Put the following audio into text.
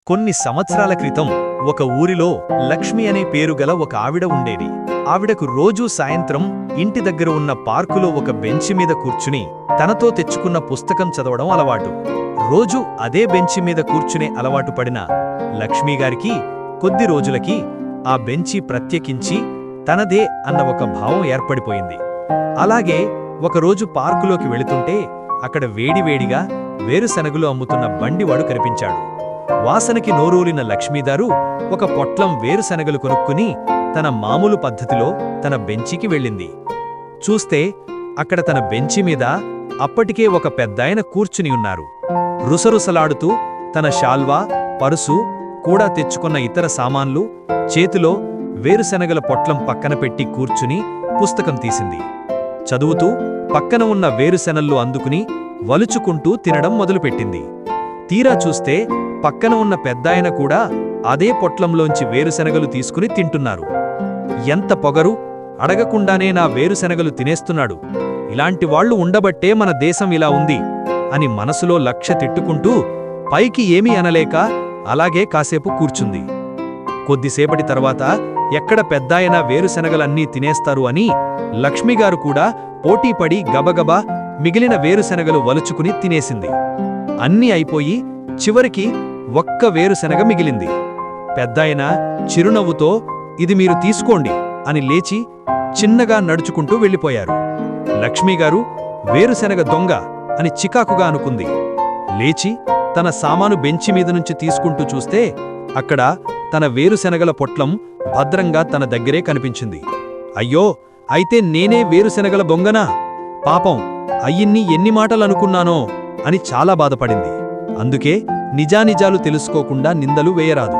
కొన్ని సంవత్సరాల క్రితం ఒక ఊరిలో లక్ష్మి అనే పేరుగల ఒక ఆవిడ ఉండేది. ఆవిడకు రోజూ సాయంత్రం ఇంటి దగ్గర ఉన్న పార్కులో ఒక బెంచి మీద కూర్చుని తనతో తెచ్చుకున్న పుస్తకం చదవడం అలవాటు. రోజూ అదే బెంచి మీద కూర్చునే అలవాటు పడిన లక్ష్మీగారికి కొద్ది రోజులకి ఆ బెంచి ప్రత్యేకించి తనదే అన్న ఒక భావం ఏర్పడిపోయింది. అలాగే ఒకరోజు పార్కులోకి వెళుతుంటే అక్కడ వేడివేడిగా వేరుశనగలు అమ్ముతున్న బండివాడు కనిపించాడు. వాసనకి నోరూలిన లక్ష్మీదారు ఒక పొట్లం వేరుశనగలు కొనుక్కుని తన మామూలు పద్ధతిలో తన బెంచికి వెళ్ళింది. చూస్తే అక్కడ తన బెంచి మీద అప్పటికే ఒక పెద్దాయన కూర్చుని ఉన్నారు. రుసరుసలాడుతూ తన శాల్వా, పరుసు కూడా తెచ్చుకున్న ఇతర సామాన్లు చేతిలో వేరుశనగల పొట్లం పక్కన పెట్టి కూర్చుని పుస్తకం తీసింది. చదువుతూ పక్కన ఉన్న వేరుశనళ్ళు అందుకుని వలుచుకుంటూ తినడం మొదలుపెట్టింది. తీరా చూస్తే పక్కన ఉన్న పెద్దాయన కూడా అదే పొట్లంలోంచి వేరుశనగలు తీసుకుని తింటున్నారు. ఎంత పొగరు! అడగకుండానే నా వేరుశనగలు తినేస్తున్నాడు. ఇలాంటి వాళ్లు ఉండబట్టే మన దేశం ఇలా ఉంది అని మనసులో లక్ష తిట్టుకుంటూ పైకి ఏమీ అనలేక అలాగే కాసేపు కూర్చుంది. కొద్దిసేపటి తర్వాత ఎక్కడ పెద్దాయన వేరుశనగలన్నీ తినేస్తారు అని లక్ష్మిగారు కూడా పోటీపడి గబగబా మిగిలిన వేరుశనగలు వలుచుకుని తినేసింది. అన్నీ అయిపోయి చివరికి ఒక్క వేరుశనగ మిగిలింది. పెద్దాయన చిరునవ్వుతో ఇది మీరు తీసుకోండి అని లేచి చిన్నగా నడుచుకుంటూ వెళ్ళిపోయారు. లక్ష్మీగారు వేరుశనగ దొంగ అని చికాకుగా అనుకుంది. లేచి తన సామాను బెంచి మీద నుంచి తీసుకుంటూ చూస్తే అక్కడ తన వేరుశనగల పొట్లం భద్రంగా తన దగ్గరే కనిపించింది. అయ్యో, అయితే నేనే వేరుశనగల దొంగనా? పాపం, అయ్యిన్ని ఎన్ని మాటలనుకున్నానో అని చాలా బాధపడింది. అందుకే నిజానిజాలు తెలుసుకోకుండా నిందలు వేయరాదు.